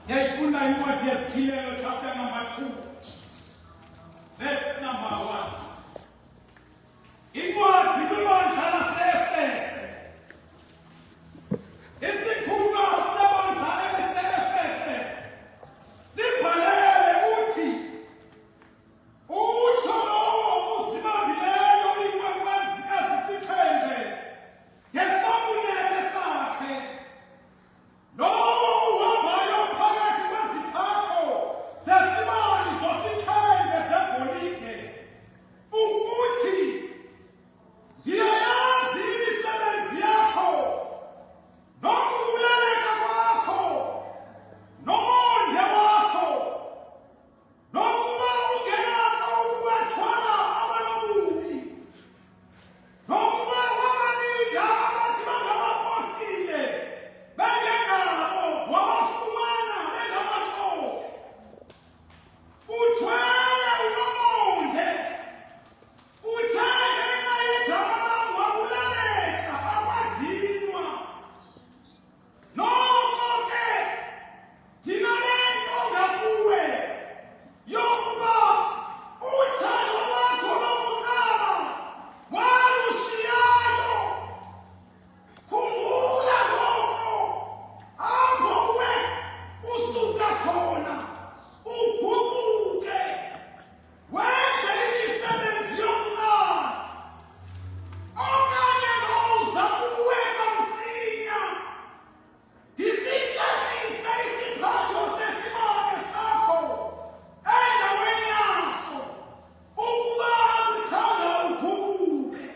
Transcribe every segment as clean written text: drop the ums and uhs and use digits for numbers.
Yaifunda incwadi yesibhilelo chapter number 2 verse number 1. Incwadi kwibandla lase-Efese. Isikhulumo sebandla lase-Efese sibhalele uthi utsho lowo uzibambileyo iinkwenkwezi ezisiphendle ngesabunene sakhe, lowo uhambayo phakathi kweziphatho zesibane zosiphendle zegolide, ukuthi ndiyayazi imisebenzi yakho nokubulaleka kwakho nomonde wakho, nokuba ungenakho ukubathwala abanobubi, nokuba wabalinda abathi bangabapostile bengengabo, wabafumana bengamaxoki. Uthwele unomonde, uthe ngenxa yegama lam wabulaleka akwadinwa. Noko ke ndinalento ngakuwe yokuba uthando lwakho lokuqala walushiyayo. Khumbula ngoko apho uwe usuka khona, uguquke wenze imisebenzi yokuqala, okanye ngowuza kuwe kamsinya ndisishamisa isiphatho sesibane sakho endaweni yaso, ukuba akuthanda uguquke.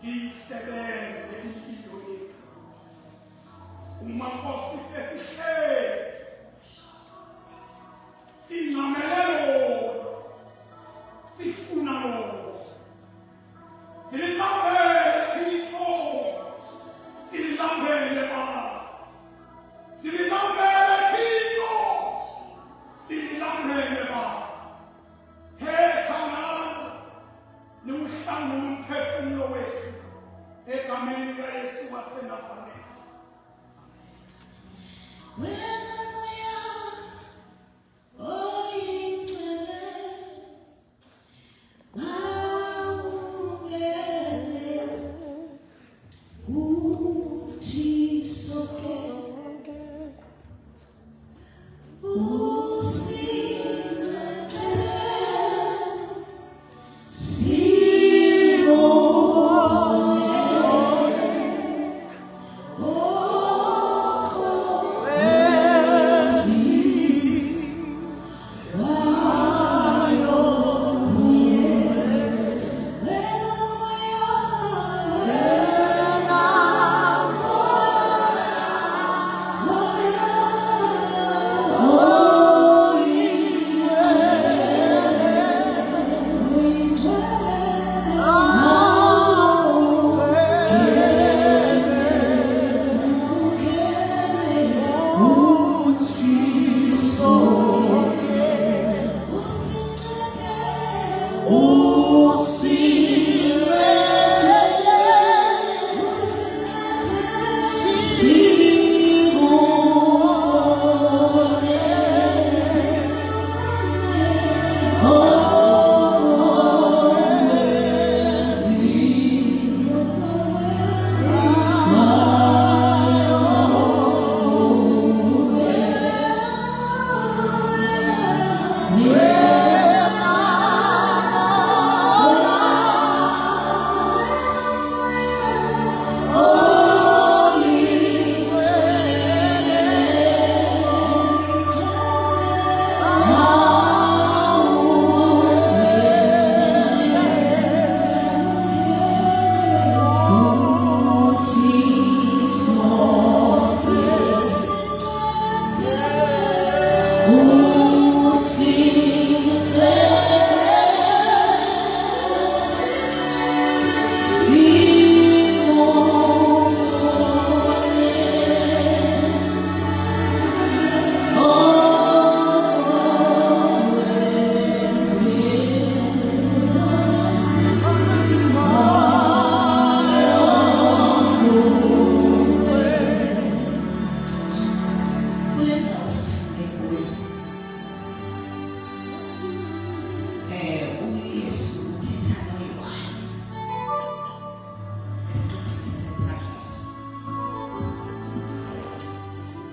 Isebenze impilo yethu uma Nkosi sesihleli sincamele lona, sifuna lona, sililambele Thixo, sililambele Baba, sililambele Thixo, sililambele Baba. Hetha nawe niwuhlangule umphefumulo wethu egameni likaYesu waseNazaretha.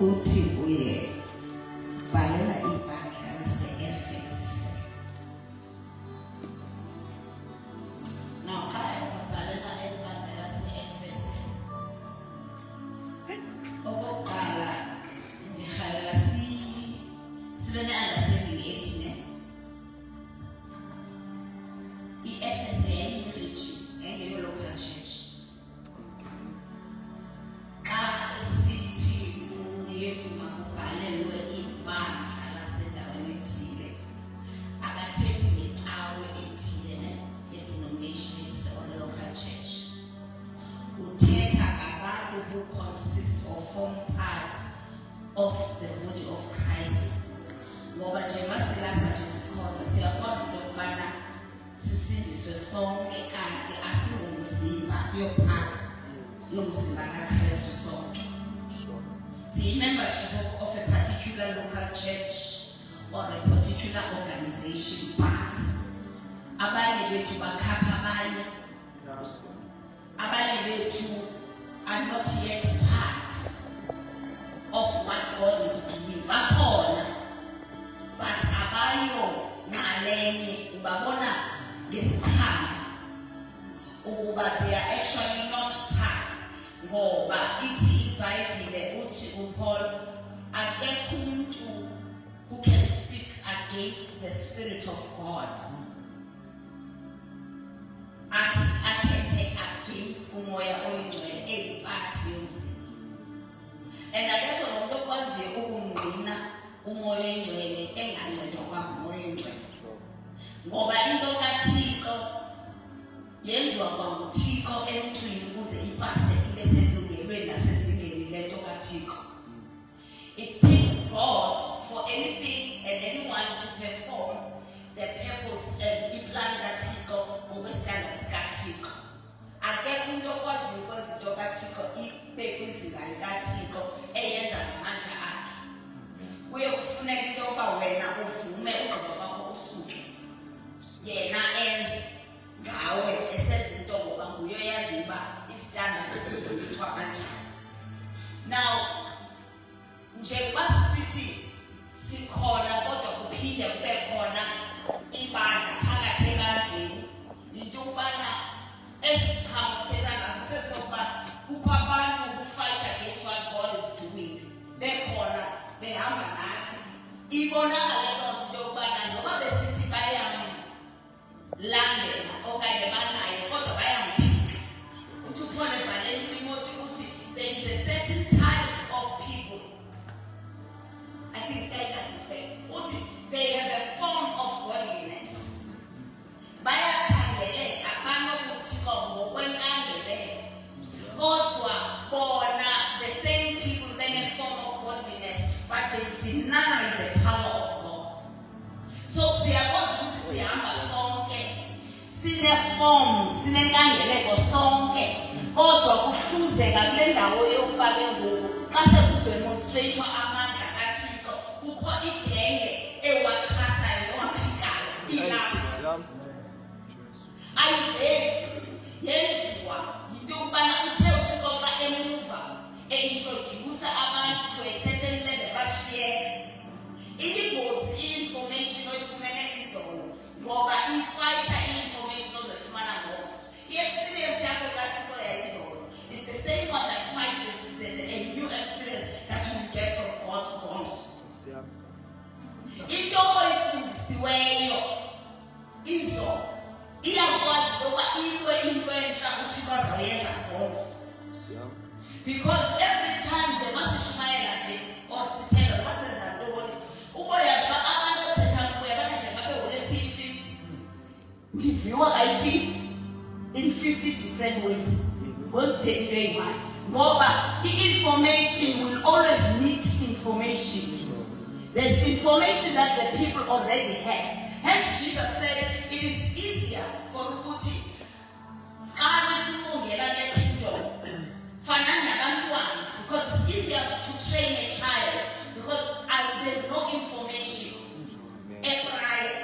uthi kuye bhalela ibandla lase-Efesi. Now xa ezabhalela ibandla lase-Efesi, okokuqala ndirhalela sibe ne-understanding ethi ne i-Efesi yayiyi-region engeyo-local church. Xa esithi uYesu makubhalelwe ibandla lasendaweni ethile, akathethi ngecawe ethile ne ye-denomination ethile or local church. Uthetha ngabantu who consist or form part of the body of Christ. Ngoba njengoba silapha nje sikhona siyakwazi ukubana sisindiswe sonke kanti asingumzimba, siyopart yomzimba kaKristu sonke. Siyi-membership of a particular local church or a particular organization, but abanye bethu bakhapha abanye. Abanye bethu are not yet part of what God is doing. Bakhona, but abayo nxalenye ubabona ngesikhama ukuba they are actually not part. Ngoba ithi iBhayibhile uthi uPaul akekho umuntu who can speak against the Spirit of God. Athethe against umoya oyingcwele eyiphathi yomzimba. And akekho nomuntu okwaziyo ukungqina umoya oyingcwele engancedwa kwamoya oyingcwele. Ngoba into kaThixo yenziwa kwaNguthixo emntwini ukuze ipase ibe selungelweni nasezingeni lento kaThixo. It takes God for anything and anyone to perform the purpose and iplan kaThixo ngokwestandards kaThixo. Akekho umuntu okwaziyo ukwenza into kaThixo ibe kwizinga likaThixo eyenza ngamandla akhe. Kuye kufuneka into yokuba wena uvume ugqiba kwakho usuke, yena enze ngawe esenza into ngoba nguye oyazi uba i-standard sizolithwa kanjani. Now njengoba sithi sikhona kodwa kuphinde kube khona ibandla phakathi ebandleni, yinto yokubana esiqhamu sithetha ngaso sesokuba kukho abantu who fight against what God is doing. Bekhona behamba nathi, ibonakale loo nto yokubana noba besithi bayamlandela okanye banaye kodwa bayamphika. Uthi uPaul ebhaleni uTimothy uthi there is a certain type of people, I think Titus said, uthi they have a form of godliness. Bayakhangeleka banokuthixo ngokwenkangeleko, kodwa bona the same people bene form of godliness but they deny the power of God. So siyakwazi ukuthi sihamba sonke sine-form, sinenkangeleko sonke, kodwa kuhluzeka kule ndawo yokuba ke ngoku xa sekudemonstreyithwa amandla kaThixo kukho igenge ewaxhasayo nowaphikayo ilapha. Ayizenzi, yenziwa yinto yokubana uthe uThixo xa emuva eintroduce abantu to a certain level bashiyeka. Iyingozi i-information oyifumene izolo ngoba ifayitha i-information ozoyifumana ngoso. I-experience yakho kaThixo yayizolo is the same one that fights a new experience that you get from God ngomso. Into oyifundisiweyo izolo iyakwazi ukuba iwe into entsha uThixo azayenza ngomso. Because every time nje masishumayela nje or sithela masenza ntoni uboyaza abantu othetha kuye abantu nje babe ulesi 50 ndiviwa kayi-50 in 50 different ways. Ngokuthethiwe imali ngoba i-information will always need information. There's information that the people already have. Hence Jesus said it is easier for ukuthi xa nifuna ukungena kingdom fana nabantwana, because it's easier to train a child because there's no information prior.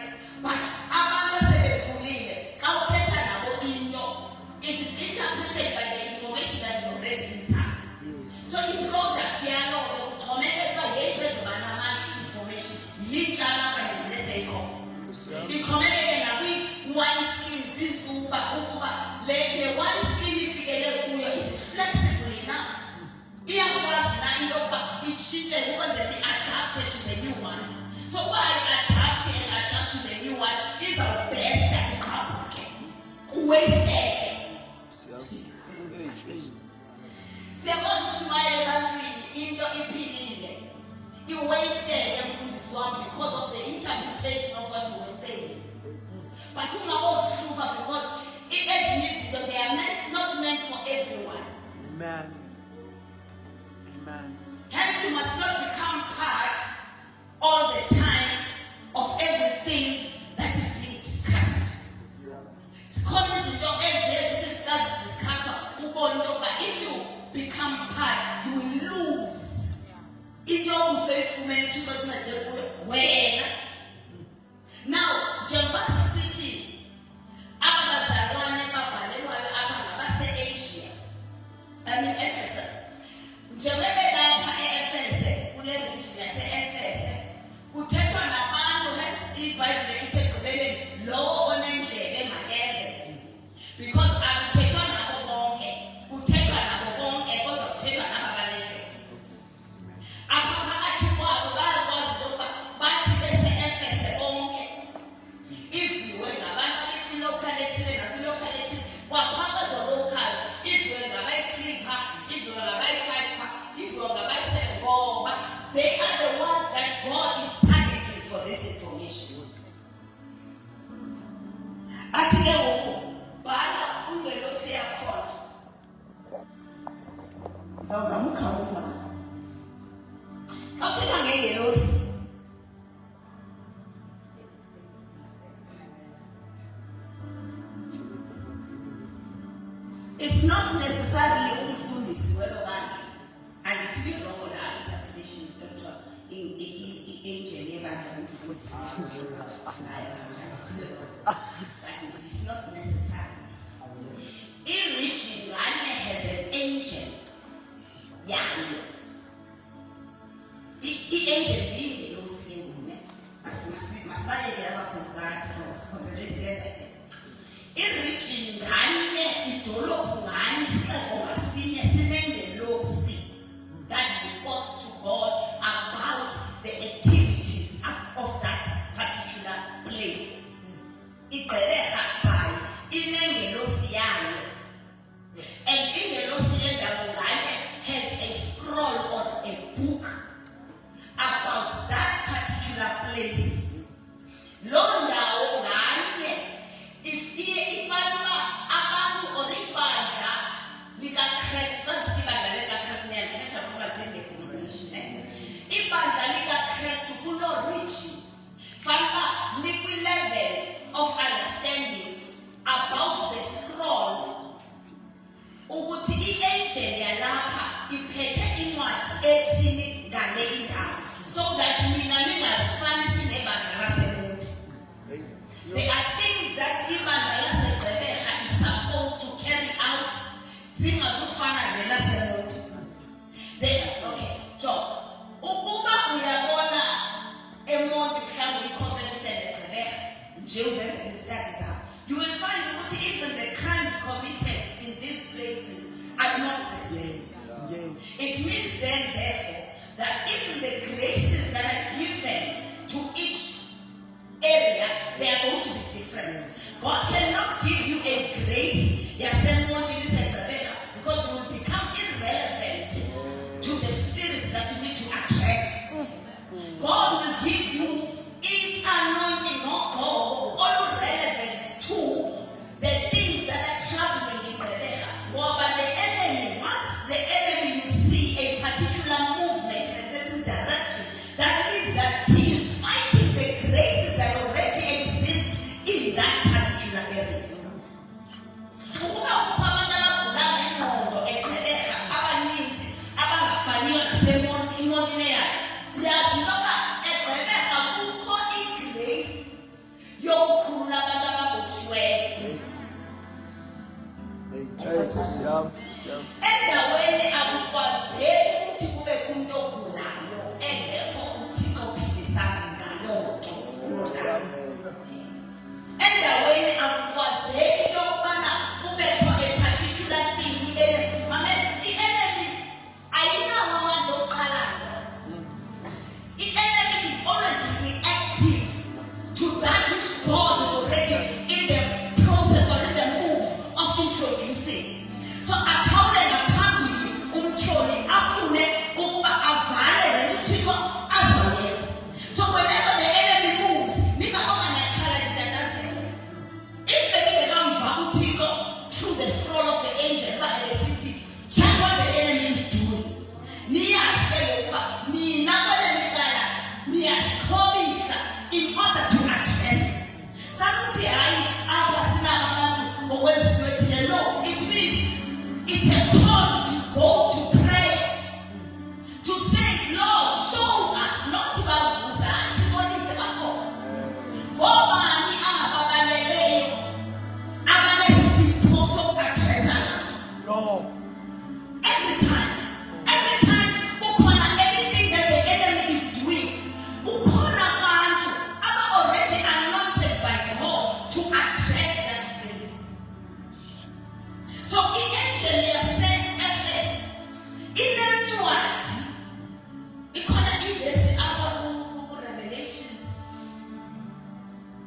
But abantu sebekhulile xa uthetha nabo into it is interpreted by the information that is already inside. So in product yalo uxhomekeka Siyakwazi ukushumayela ebantwini into iphilile. You wasted emfundisi wami because of the interpretation of what you were saying. But ungabosihlupa because ezinye izinto they are not meant for everyone. Amen. Amen. Hence you must not become part all the time of everything that is being discussed. If you become part, you will lose. Now, Jambas City, Abazarwane Babalewaya Ababase Asia, and in Ephesus. Jambebe Lapa Ephesus, Ulevish, Ephesus, Utetra Namano has the Bible low on because I'm taking on a bong, who take on a bong, a bot of take on a ballet. A papa at you was but they say FS a bong. If you were a banana locality and locality, what papas are local, if you were a buy 3 pack, if you were a buy 5 pack, if you were a buy 7 ball, they are the ones that God is targeting for this information. Bala ungelosi yakhona. Zawuzama ukhawuleza. Awuthina ngengelosi. It's not necessarily umfundisi welobandla. And it's really wrong with our interpretation, Dr. Angel Ebandla umfundisi. But it is not necessary. Irigin has an angel. Yayo. The angel being the low skin woman. Must find the other concentrated together. Irigin idolo or senior the low sea that reports to God about the activities of that particular place. And has a scroll or a book about that particular place. If abantu or ibandla lika Christian ibandla lika Christ kulo rich fana liquid level of understanding about the scroll. Ukuthi i-angel yalapha iphethe incwadi ethini ngale indawo so that mina ningazifanisi nebandla lasemuntu. There are things that ibandla laseGqeberha is supposed to carry out zingazufana nelasemuntu. Okay, Job. Ukuba uyabona emonti mhlawumbe i-competition eGqeberha nje uzenze istudies zakho, you will find ukuthi even the crimes committed in these places are not the same. It means then, therefore, that even the graces that are given to each area, they are going to be different. God cannot give you a grace, because it will become irrelevant to the spirits that you need to address. God will give you each anointing, not all relevant to the things that are troubling in the Rebecca. But the enemy, once the enemy you see a particular movement in a certain direction, that means that he is fighting the graces that already exist in that particular area. Endaweni akukwazeki ukuthi kube kumuntu ogulayo engekho uThixo ophilisana ngalonto. Endaweni akukwazeki ukubana kubekho a particular thing i-enemy ayinawo amandla oqalayo. I-enemy is always reactive to that which God is already in the process or in the move of introducing. So account it's a call to go to pray. To say, Lord, show us, not about us, asibonise bakho. Ngobani ababaleleyo abanesipho sokuaddressa. Lord. Every time kukhona anything that the enemy is doing, kukhona abantu aba already anointed by God to address that spirit. So i-angel yase-Efesu inencwadi, ikhona ivesi apha ku-Revelations,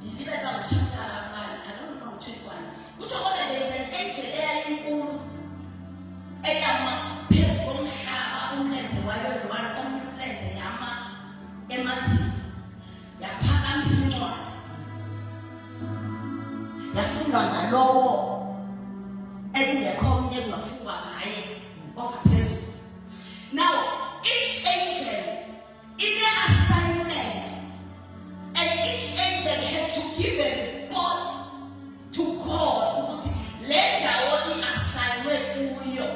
ibe chapter 1, I don't know, 21. Kuthiwa kodwa there is an angel eyayinkulu eyama phezu komhlaba, umlenze wayo lo-one, omnye umlenze yama emanzini, yaphakamisa incwadi, yafundwa ngalowo ekungekho omnye kungafundwa ngaye ongaphezulu. Now, each angel ine-assignment, and each angel has to give a report to God ukuthi le ndawo i-assignwe kuyo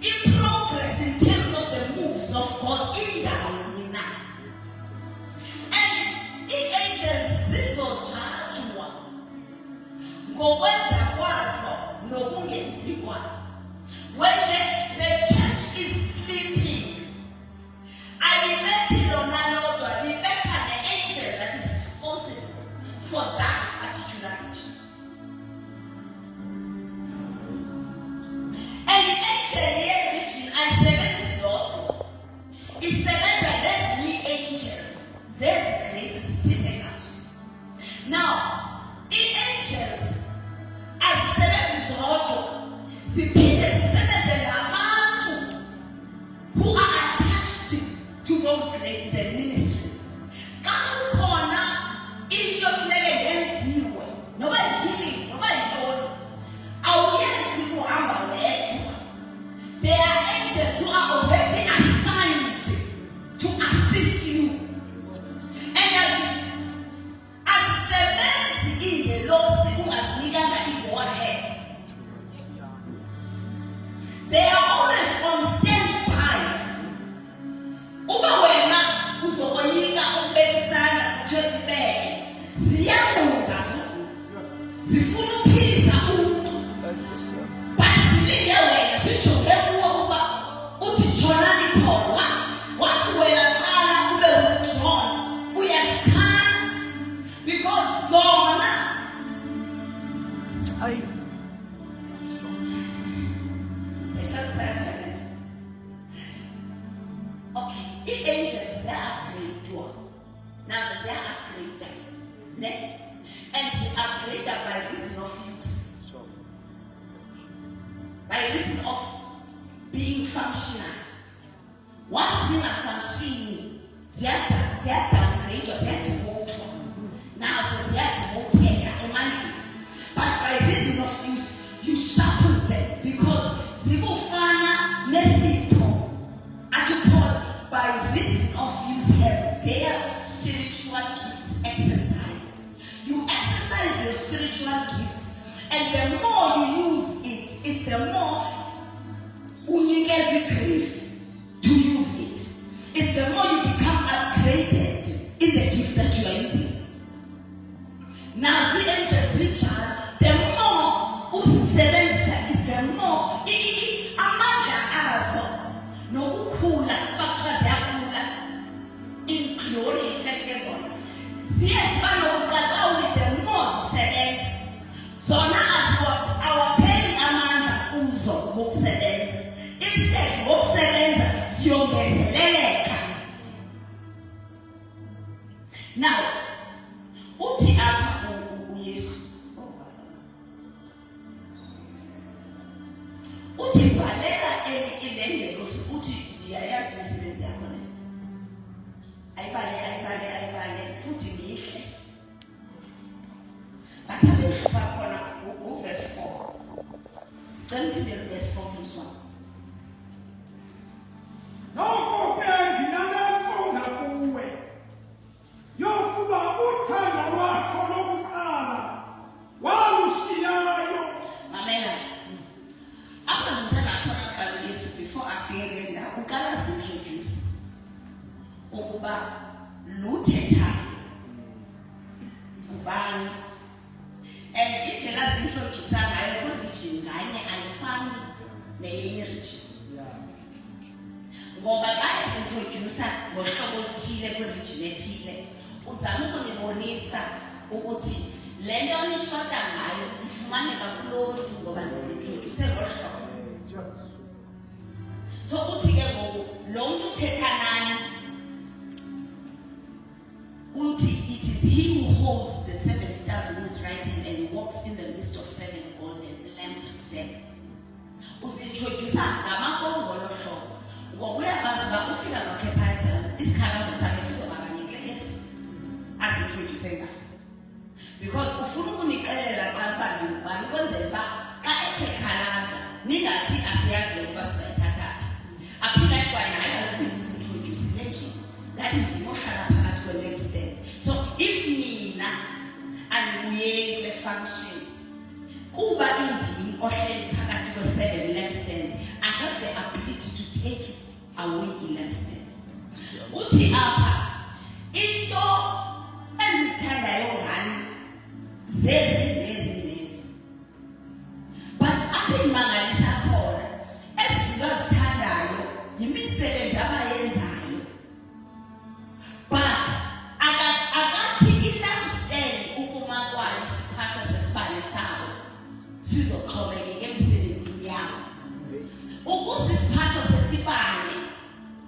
i-progress in terms of the moves of God indawoni na. And i-angels zizojajwa ngokwenza kwazo nokungenzi kwazo. When the church is sleeping, ayibethi lona lodwa, libetha ne-angel that is responsible for that particularity. And i-angel ye-region ayisebenzi lodwa, isebenza nezinye angels zezigrace sithethe ngazo. Now, i-angels azisebenzi zodwa, ziphinde zisebenze nabantu who are attached to those graces and ministries. Xa kukhona into efuneke yenziwe, noba yi-healing, noba yintoni, awuyenzi kuhamba wedwa. There are angels who are already assigned to assist you. And asisebenzi ingelosi ungazinikanga i-go-ahead. They are always on standby. Uba wena uzokoyika ukubekisana jesibeke, ziyabuka zona, zifuna ukuphilisa umuntu, but zilinde wena zijonge kuwo uba uthi jonani khona, wathi wena qala ube withdrawn, uyazikhana, because zona Ay. okay, i-angels ziya-upgradewa, nazo ziya-upgrade, ne? And zi-upgrade by reason of use, by reason of being functional. Once zingafunctioni, ziya-downgradwa, ziya-demotwa, nazo ziya-demoteka emandleni. But by reason of use, you sharpen them, because zibufana nesipho. Paul, by reason of use, have their spiritual gifts exercised. You exercise your spiritual gift, and the more you use it, is the more you get the grace to use it. It's the more you become upgraded in the gift that you are using. Now, the angels, the more usebenza is the more amandla azo nokukhula bakuthiwa ziyakhula in glory, in fact, ke zona ziba nokuqaqawuli, the more zisebenza zona awapheli amandla kuzo ngokusebenza, instead ngokusebenza ziyongezeleleka. Now, uthi apha uYesu uthi bhalela ilengelosi, uthi ndiyayazi imisebenzi yakho le, ayibale futhi mihle. But apha khona uverse 4, cela uphinde verse 4 from 1. Nokho ke nginanentonga kuwe yokuba uthando lwakho lokuqala walushiyayo. Mamela, apha ngithanda ukuba luthethayo kubani and indlela zintroduce ngayo kwi-region nganye ayifani neyenye region. Ngoba xa ezintroduce ngohlobo oluthile kwi-region ethile uzama ukunibonisa ukuthi le nto nishota ngayo ifumaneka kulo mntu ngoba ndizintroduce ngolo hlobo. So uthi ke ngoku lo mntu uthetha nani uthi it is he who holds the 7 stars in his right hand and he walks in the midst of 7 golden lampstands. Uzintroduce ngamakongolo hlobo ngoba uyabazi uba ufika noKephasans isikhalazo sakhe sizoba kanye azintroduce ngayo because ufuna ukunixelela xa uba ndingubani ukwenzela uba xa ethe khalaza ningathi asiyazi ukuba sizayithatha aphila ekwayo nayo ukuzintroduce nje ngathi ndimohlala phakathi kwe-lampstands. So if mina andibuyeli kule function kuba indimi ohleli phakathi kwe-7 lampstands I have the ability to take it away i-lampstand. Uthi apha into endizithandayo ngani zezi but apha imangalisa khona ezinto azithandayo yimisebenzi abayenzayo but akathi i-lampstand ukuma kwayo isiphatho sesibane sabo sizoxhomekeka emsebenzini yabo ukuze isiphatho sesibane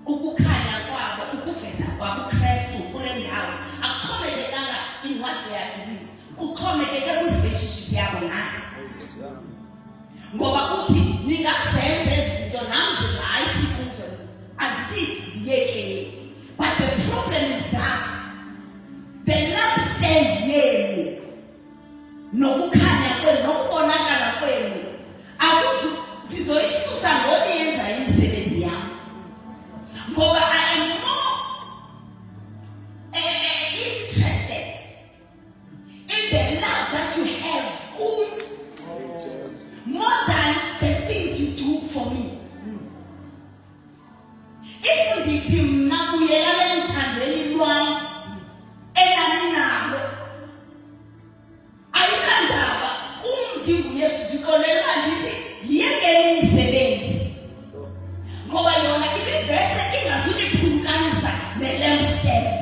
ukukhanya kwabo ukuveza kwabo uKristu kule ndawo akuxhomekekanga in what they are doing kuxhomekeke kwi-relationship yabo naye ngoba uthi ningazenza izinto namzirayithi kuzo andithi ziyekeni but the problem is that the lampstand yenu nokukhanya kwenu nokubonakala kwenu ndizoyisusa ngoniyenza imisebenzi yam ngoba I am more interested in the love that you have more than the things you do for me. If ndithi mna buyelale emthandweni lwam enaninalo ayinandaba kum ndinguyesu ndixolelwa ndithi yiyekeni imisebenzi ngoba yona ibivese ingazuniphulukanisa ne-lampstand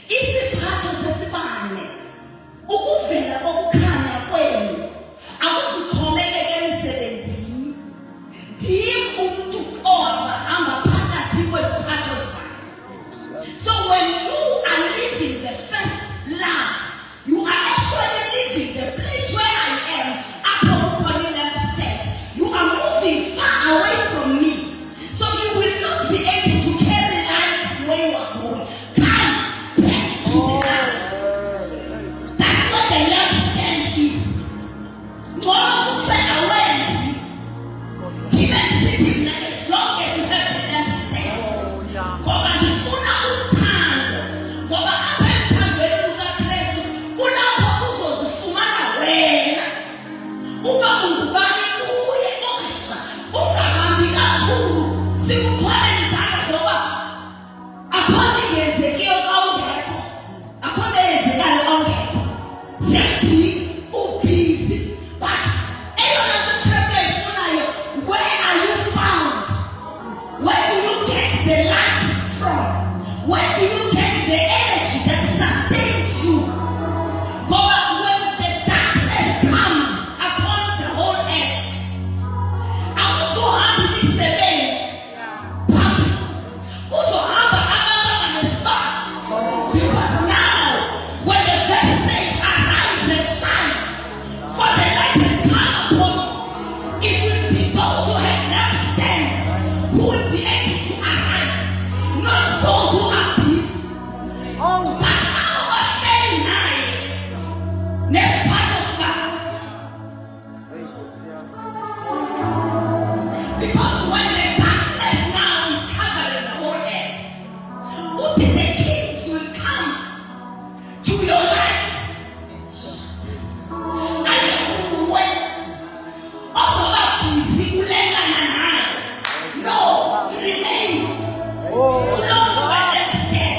isiphatho sesibane ukuvela kokukhanya kwenu akuzixhomekeke emsebenzini ndim umntu ohamba phakathi kwesiphatho sibane. So when you are living the first love you are actually living the place where I am apho kukhona i-lampstand. You are moving far away from me so you will not be able to carry light where you are going. Come back to the love. That's what the lampstand is. Ngoba kuthiwe awenzi even sitting there as long as you have the lampstand ngoba ndifuna uthando ngoba apha emthandweni lukaKristu kulapho uzozifumana wena uba ungubani kuye okusha ungahambi kakhulu sikukhwele izandla zoba akho nto yenzekiyo xa ungekho akho nto yenzekayo xa ungekho siyadinga ubhizi but eyona nto uKristu ayifunayo where are you found? Where do you get the light from? Where do you get the energy that sustains you? Ngoba when the darkness comes upon the whole earth akuzohambi imisebenzi phambili kuzohamba abantu abanesibane because now when the verse says arise and shine for the light has come upon you it will be those who have lampstands who will be able to arise not those who are busy but our staying naye nesiphatho sibane because when the darkness now is covering the whole earth uthi the kings will come to your light. Ayekuwe osoba busy kulengana nayo no remain kulonto we-lampstand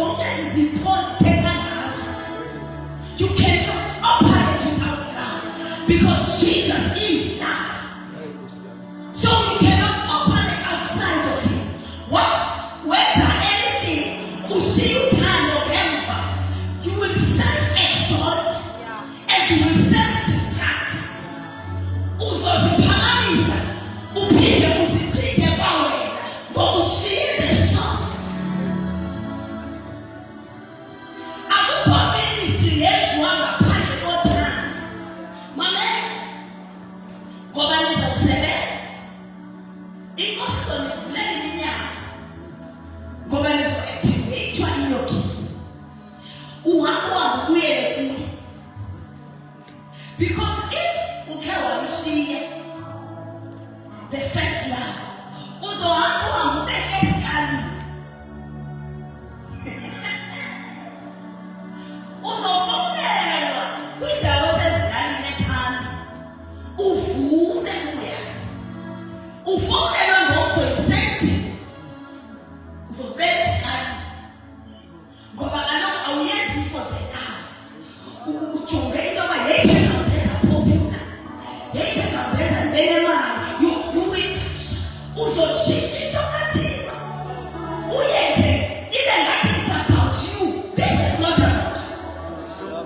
zonke iziphondo thetha ngazo. You cannot operate without love because Jesus is love. So you cannot operate outside of him. Whether anything, you will self-exalt and you will self-distract. Uzoziphakamisa, uphinde uziphinde kwawena ngokushiya resource. Akukho ministry yenziwa ngaphandle kothando. Mamela, ngoba nizawusebenza. Inkosi izonivulela iminyango. Ngoba nizo-activate-wa in your gifts. Uhamba ubuyele kuye. Because if ukhe wamshiya the first love, uzohamba ubeke esikalini. Uzofonelwa kwindawo esezilalini ephansi. Uvume kuya. Ufonelwe ngokuzoyisenti. Uzobeka esikalini. Ngoba kaloku awuyenzi for the love. Ujonge into yoba yeyiphi ezawubenza popular, yeyiphi ezawubenza ndenemali. You will uzotshintsha into kaThixo. Uyenze ibe ngathi it's about you. This is not about you.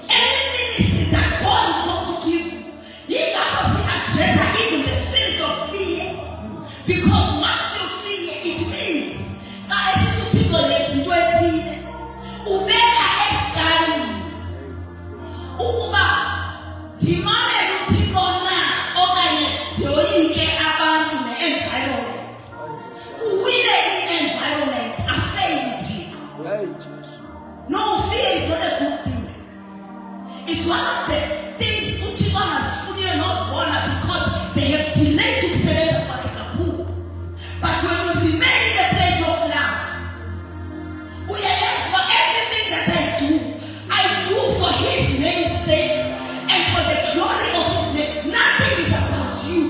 Any ministry that God is going to give you, yingakho si-addressa even the spirit of fear. Because once you fear, it means xa esithi uThixo lenza into ethile, ubeka esikalini ukuba ndimamele uThixo na okanye ndiyoyike abantu ne-environment. Uwine i-environment, afeyile uThixo. No, fear is not a good thing. It's one of the things uThixo angasifuniyo nozibona because they have delayed ukusebenza kwakhe kakhulu. But when we remain in the place of love, yes, for everything that I do for his name's sake and for the glory of his name. Nothing is about you.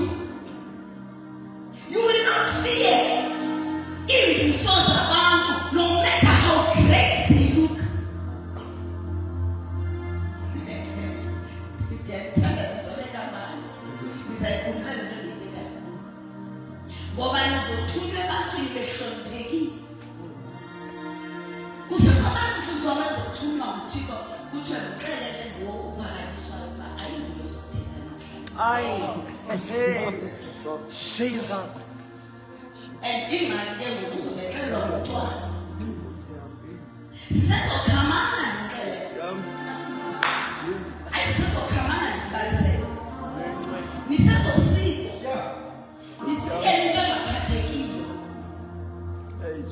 You will not fear even sons abantu, no matter how great they look. Ngoba nizothunywa ebantwini behloniphekile. Kusekho abantu futhi abazothunywa uThixo kuthiwe ngixelele lo uphakanyiswayo uba ayingulo zokuthetha namhlanje. Jesus. And ingxaki ke ngoku uzobexelwa ngomntwana. Sisezokhamana nixesha. Ayisezokhamana nibalisele. Nisezosikwa. Nisikele into engaphathekiyo.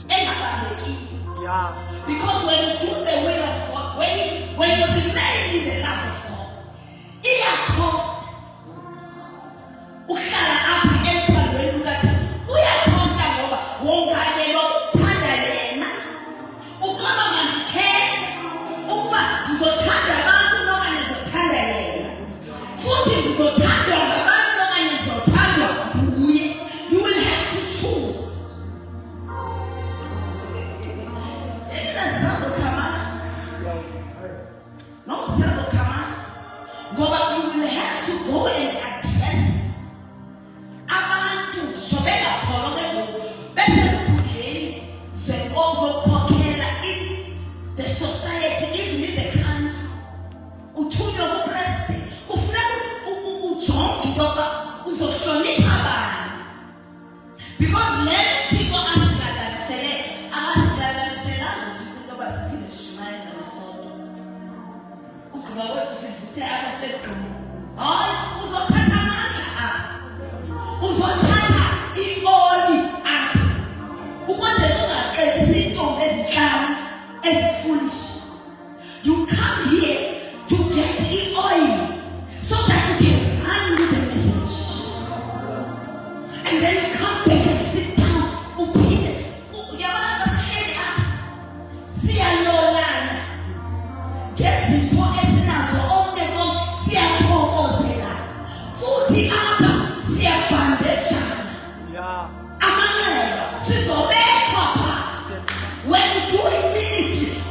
Engabambekile. Yeah. Because when you do the will of God, when you remain in the love of God, it cost. Uhlala apha emphalweni ukathi uyakhosta ngoba wongane lokuthanda yena. Ukhona mandikhethe ukuba ndizothanda abantu noma ndizothanda yena. Futhi ndizothandwa ngabantu noma ndizothandwa nguye. You will have to choose. Ngoba you will have to go and address abantu shobela khona ke ngoku bese sikhundleni zokukhokhela in the society, even in the country. Uthunywa kupresident kufuneka ujonge into yoba uzohlonipha abantu. Because le Thixo asigadalishelanga uThixo into yoba siphinde sishumayeze amasonto. Ugqiba kwethu sivuthe abasegquma. Hayi, uzothatha amandla apha. Uzothatha i-oli apha. Ukwenzela ungaxelisi iintombi ezintlanu ezifoolish. You come here to get i-oil so that you can run with the message. And then you come back and sit down. Uphinde. Uyabona xa sihleli apha. Siyalolana. Ngezipho esinazo onke siyaphokozela. Futhi apha siyabhandejana. Yeah. Amanxeba sizobethwa pha. When you do in ministry,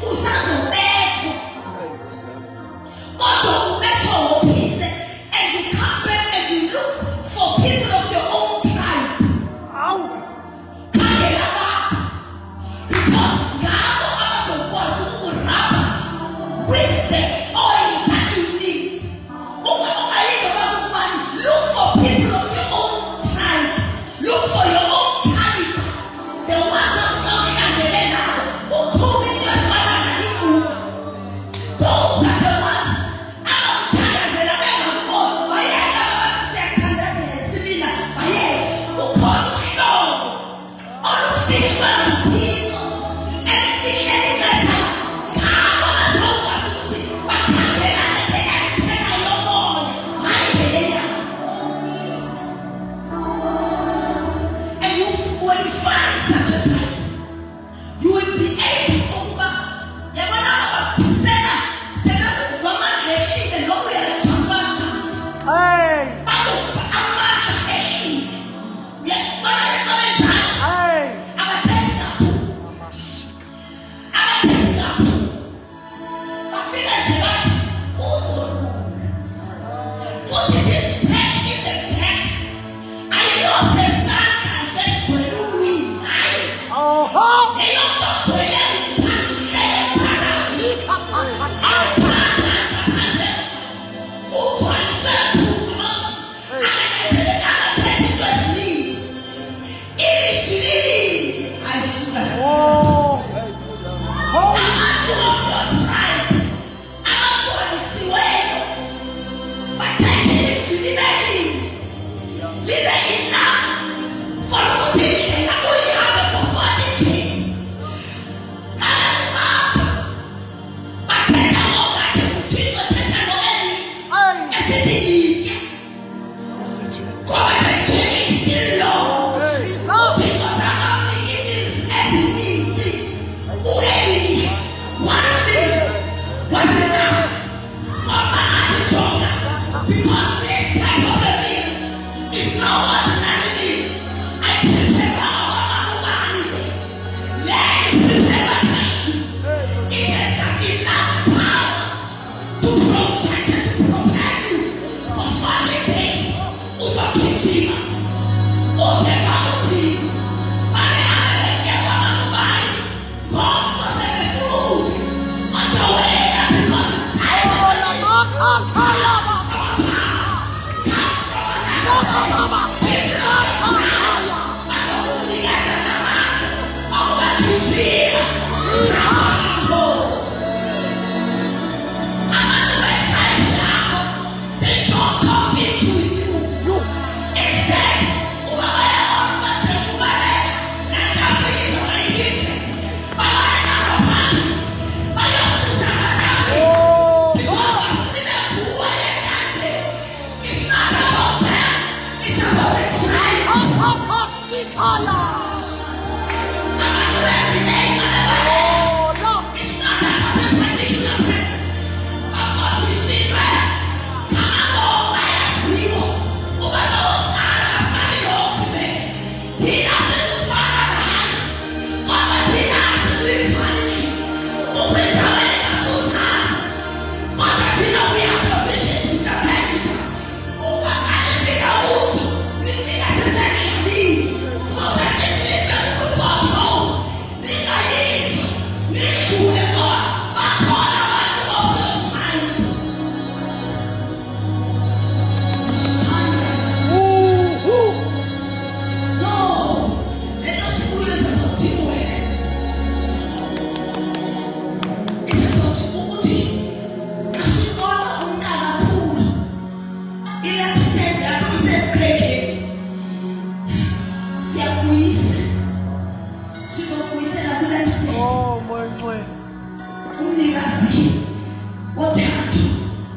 wothando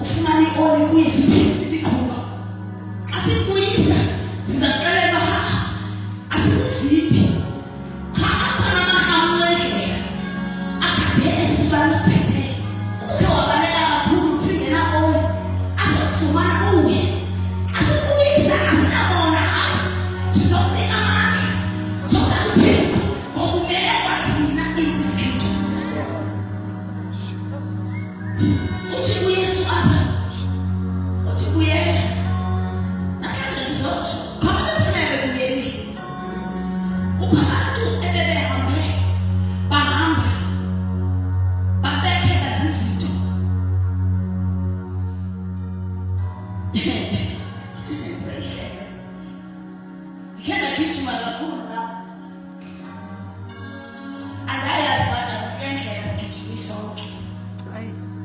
ufumane oli kuyisiphezile ikhuba asibuyisa sizaqala baha asiviphi khona mahamle akade esibalisiphethe uke wabalela kakhulu singena oli asifumana uwe asibuyisa asinabona sizobeka amandla sokuphela ngokumele kwathina izizinto uthi uYesu apha uthi kuyela namhlanje sizotho khona kufanele kuyeli kukho abantu ebebehambe bahamba babetheka zizinto ndikhenda gijima kakhulu la andayazi bana ngendlela sigijima sonke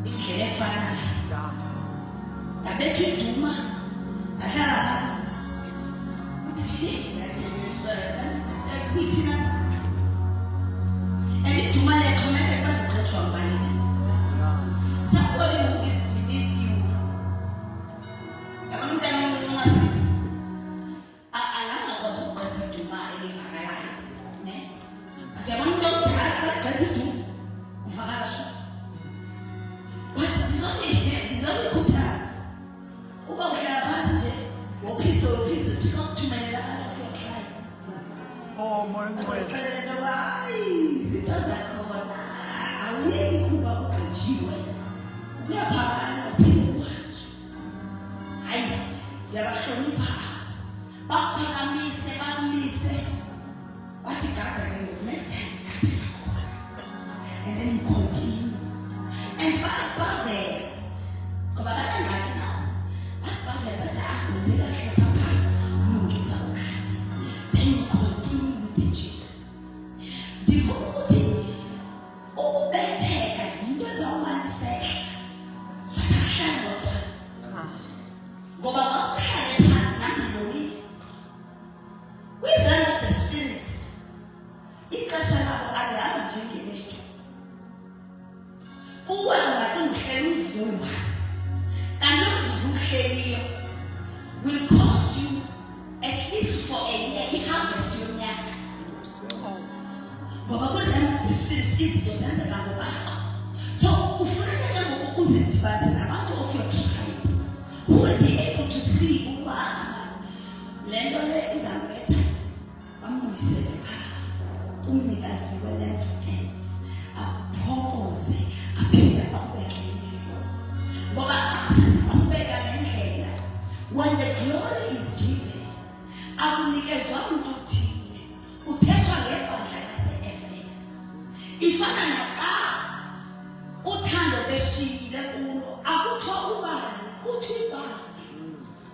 indlela efanayo ndabetha iduma ndahlala phansi siphi na and iduma lexhomekeka bandiqethwa ngubani somebody who is beneath you yabona umntana omncinci ongasisi angangakwazi ukuqeda iduma elivakalayo ne athi yabona umntu omdala akaqeda iduma uvakala sho but ndizokukhuthaza uba uhlala phansi nje wophise thika ukuthumelela abantu of your tribe Oh, my God. izinto zakhona awuyeki kuba uqatshiwe uyaphakama uphinde uhanjwe hayi ndiyabahlonipha bakuphakamise bakumise bathi gada next time gada nakhona and then you continue and bavela ngoba banangxaki nawo bavela bathi wenze kahle papa lungisa ukhadi then you continue with the journey before uthi ukubetheka yinto ezawumaniseka bahlala phansi ngoba masuhlale phansi nangibonile with the of the spirit ixesha labo alihamba njengelethu kuwe ungathi uhleli uzuma kanti umzuzu uhleliyo will cost you at least for a year i-harvest yonyaka ngoba kodwa the spirit izinto zenzeka ngobakho so kufuneka ngoku uzidibanise nabantu of your tribe who will be able to see ukuba le nto le izawubetha bambuyisele phaa kumnikazi we-lampstand aphokoze aphinde aqhubeke ngendlela ngoba xa sesiqhubeka ngendlela when the glory is given akunikezwa umuntu uthile kuthethwa ngebandla lase-Efesu ifana naxa uthando beshiyile kulo akuthiwa ubani kuthiwa ibandla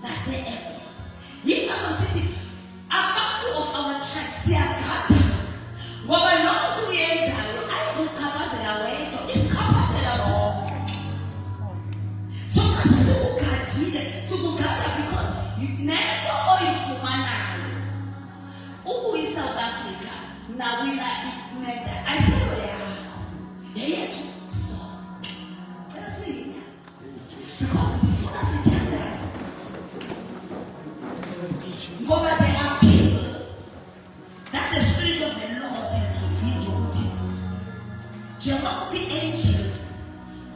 lase-Efesu yingakho sithi abantu of our tribe siyagada ngoba lonke uyenzayo ayizochaphazela wedwa isichaphazela zonke so xa sesikugadile sikugada because nento oyifumanayo ukuyi-South Africa nawina imeda ayiselo yakho yeyethu sonke sesinya because ndifuna sithandaze ngoba there are people that the Spirit of the Lord has revealed ukuthi njengoba ii-angels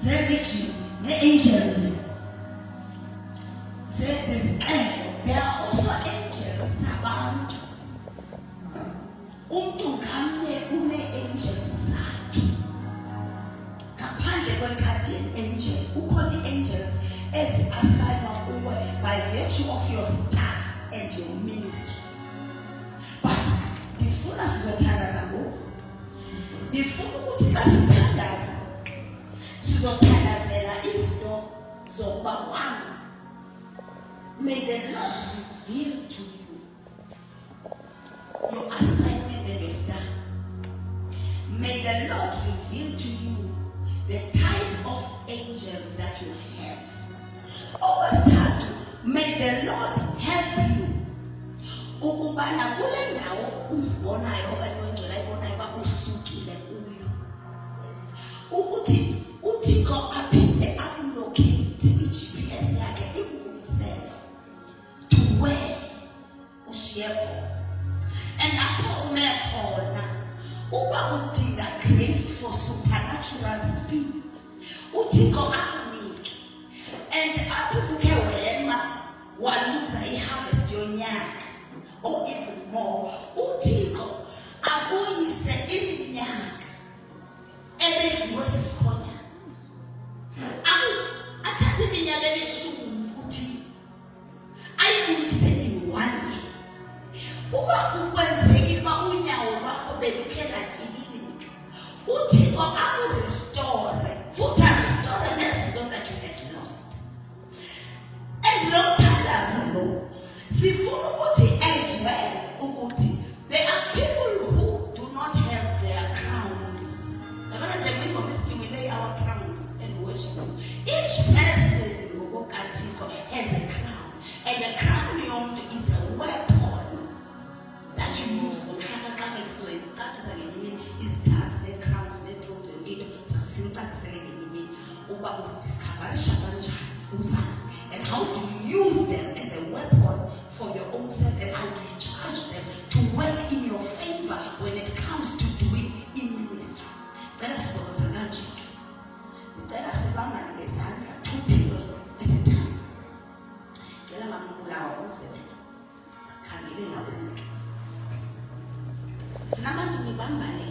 zebijini nee-angels zezixeko there are also angels zabantu umntu ngamnye une-angels zakhe ngaphandle kwe-guardian angel kukhona ii-angels ezi-asayinwa kuwe by virtue of your star and your ministry but ndifuna sizothandaza ngoku ndifuna ukuthi xa sithandaza sizothandazela izinto zokuba one may the Lord reveal to you your assignment and your star. May the Lord reveal to you the type of angels that you have. Okwesithathu, may the Lord help you ukubana kule ndawo uzibonayo okanye ongcela ibonayo bakusukile kuyo ukuthi uThixo aphinde speed. Uthixo akunike. And apho kukhe wema waluza iharvest yonyaka or even more. Uthixo abuyise iminyaka ebedliwe sisikhona. Athathe iminyaka elishumi uthi ayibuyise in 1 year. Uba ukwenzekile uba unyawo lwakho belukhe latyibilika, uthixo akurestore, futhi arestore nezinto that you had lost. And lo mthandazo lo sifuna ukuthi as well ukuthi there are people who do not have their crowns. Yabona nje kwingoma esithi we lay our crowns and worship him. Each person ngokukathixo has a crown, and the crown yonke is a weapon that you use ukhana xa bekusweni ucacisa ngenye imini izitasi nee-crowns nee-thrones yonke into sasisimcacisele ngenye imini uba uzidiscoverisha kanjani uzazi, and how to use them as a weapon for your own self, and how do you charge them to work in your favor when it comes to doing in ministry. Cela sizokwenza kanje ke, ndicela sibambane ngezandla, 2 people at a time. Cela mamulawa uze wena khangele ngabantu. Sinabantu nibambane